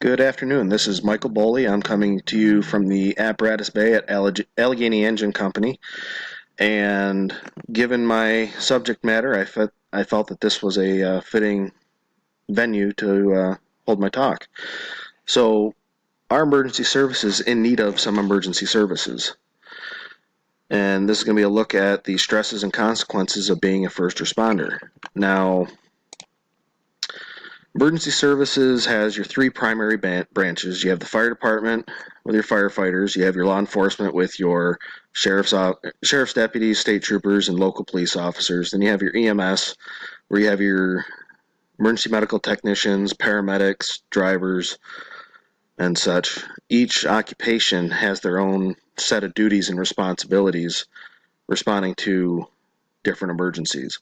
Good afternoon. This is Michael Bowley. I'm coming to you from the Apparatus Bay at Allegheny Engine Company. And given my subject matter, I felt that this was a fitting venue to hold my talk. So, our emergency service is in need of some emergency services. And this is going to be a look at the stresses and consequences of being a first responder. Now, emergency services has your three primary branches. You have the fire department with your firefighters. You have your law enforcement with your sheriff's deputies, state troopers, and local police officers. Then you have your EMS, where you have your emergency medical technicians, paramedics, drivers, and such. Each occupation has their own set of duties and responsibilities responding to different emergencies.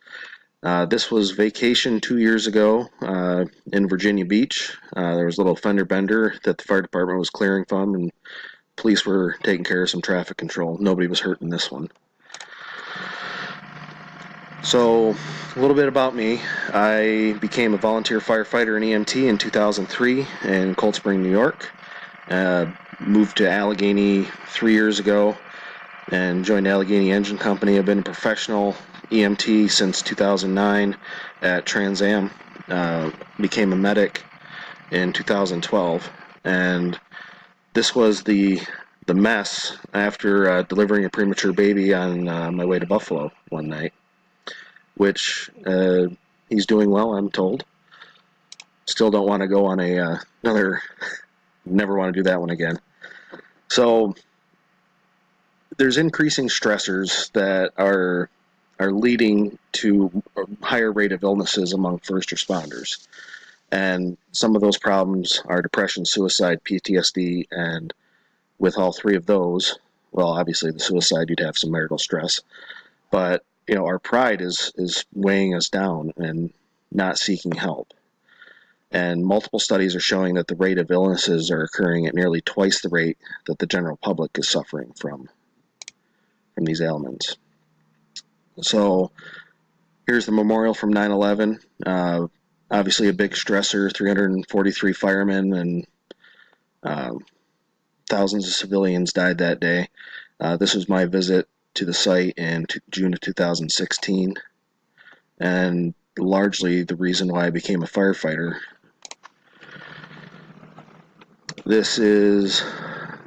This was vacation 2 years ago in Virginia Beach. There was a little fender bender that the fire department was clearing from, and police were taking care of some traffic control. Nobody was hurt in this one. So, a little bit about me. I became a volunteer firefighter and EMT in 2003 in Cold Spring, New York. Moved to Allegheny 3 years ago and joined Allegheny Engine Company. I've been a professional EMT since 2009 at Trans Am. Became a medic in 2012, and this was the mess after delivering a premature baby on my way to Buffalo one night, which he's doing well, I'm told. Still don't want to go on another, never want to do that one again. So there's increasing stressors that are leading to a higher rate of illnesses among first responders. And some of those problems are depression, suicide, PTSD, and with all three of those, well, obviously the suicide, you'd have some marital stress, but our pride is weighing us down and not seeking help. And multiple studies are showing that the rate of illnesses are occurring at nearly twice the rate that the general public is suffering from these ailments. So here's the memorial from 9/11. Obviously a big stressor, 343 firemen and thousands of civilians died that day. This was my visit to the site in June of 2016, and largely the reason why I became a firefighter. This is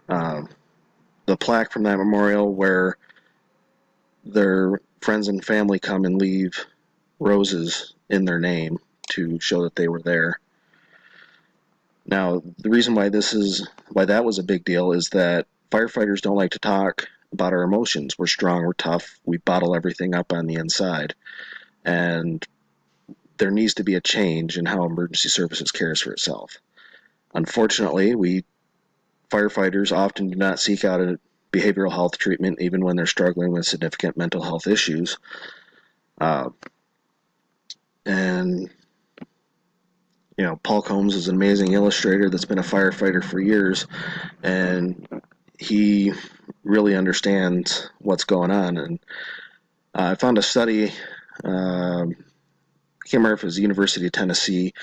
the plaque from that memorial where their friends and family come and leave roses in their name to show that they were there. Now, the reason why that was a big deal is that firefighters don't like to talk about our emotions. We're strong, we're tough, we bottle everything up on the inside. And there needs to be a change in how emergency services cares for itself. Unfortunately, firefighters often do not seek out a behavioral health treatment even when they're struggling with significant mental health issues. And Paul Combs is an amazing illustrator that's been a firefighter for years, and he really understands what's going on. And I found a study, I can't remember if it was the University of Tennessee,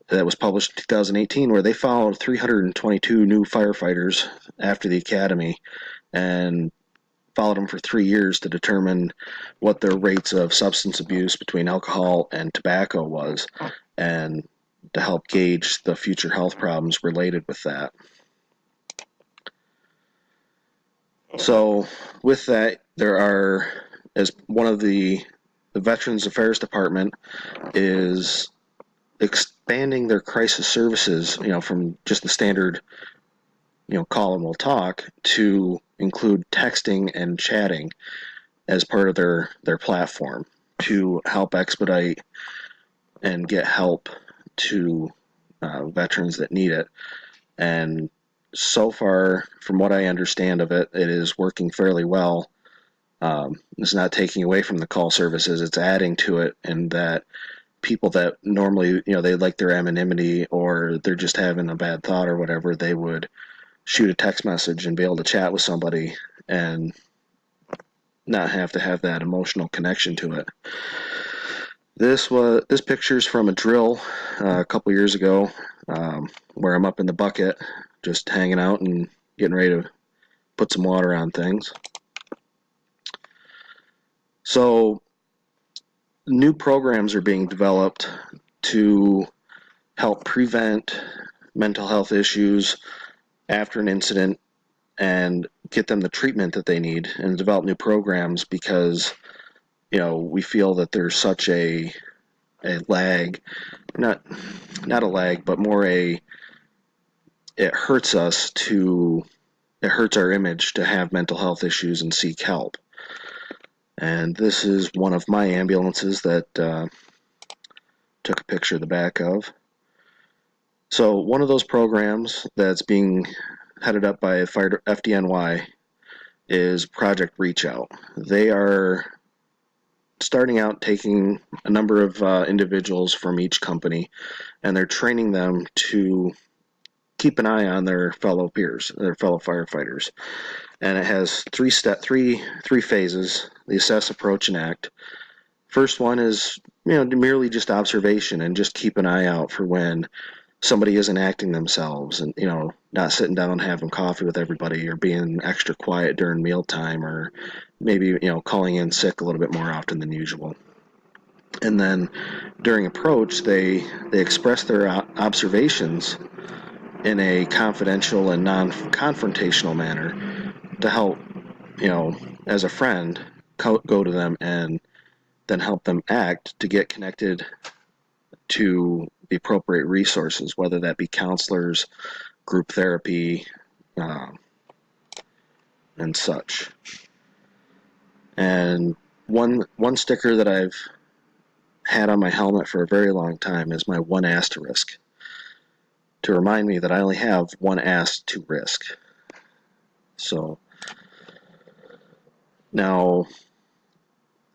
that was published in 2018, where they followed 322 new firefighters after the academy and followed them for 3 years to determine what their rates of substance abuse between alcohol and tobacco was, and to help gauge the future health problems related with that. So with that, there are, as one of the Veterans Affairs Department is expanding their crisis services, from just the standard, call and we'll talk, to include texting and chatting as part of their platform to help expedite and get help to veterans that need it. And so far, from what I understand of it, it is working fairly well. It's not taking away from the call services, it's adding to it, and that people that normally, they like their anonymity or they're just having a bad thought or whatever, they would shoot a text message and be able to chat with somebody and not have to have that emotional connection to it. This picture's from a drill a couple years ago, where I'm up in the bucket, just hanging out and getting ready to put some water on things. So new programs are being developed to help prevent mental health issues after an incident and get them the treatment that they need, and develop new programs because we feel that there's such a lag, not a lag, but more it hurts it hurts our image to have mental health issues and seek help. And this is one of my ambulances that took a picture of the back of. So one of those programs that's being headed up by FDNY is Project Reach Out. They are starting out taking a number of individuals from each company, and they're training them to keep an eye on their fellow peers, their fellow firefighters. And it has three phases: the assess, approach, and act. First one is merely just observation, and just keep an eye out for when somebody isn't acting themselves, and not sitting down and having coffee with everybody, or being extra quiet during mealtime, or maybe calling in sick a little bit more often than usual. And then during approach, they express their observations in a confidential and non-confrontational manner to help, as a friend, go to them and then help them act to get connected to the appropriate resources, whether that be counselors, group therapy, and such. And one sticker that I've had on my helmet for a very long time is my one ass to risk, to remind me that I only have one ass to risk. So now,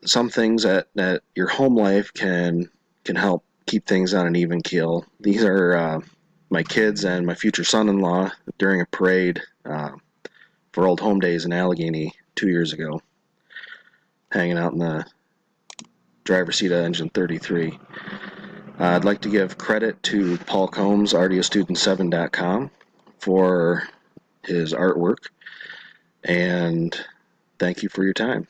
some things that your home life can help keep things on an even keel. These are my kids and my future son-in-law during a parade for Old Home Days in Allegheny 2 years ago, hanging out in the driver's seat of engine 33. I'd like to give credit to Paul Combs, artiostudent7.com, for his artwork, and thank you for your time.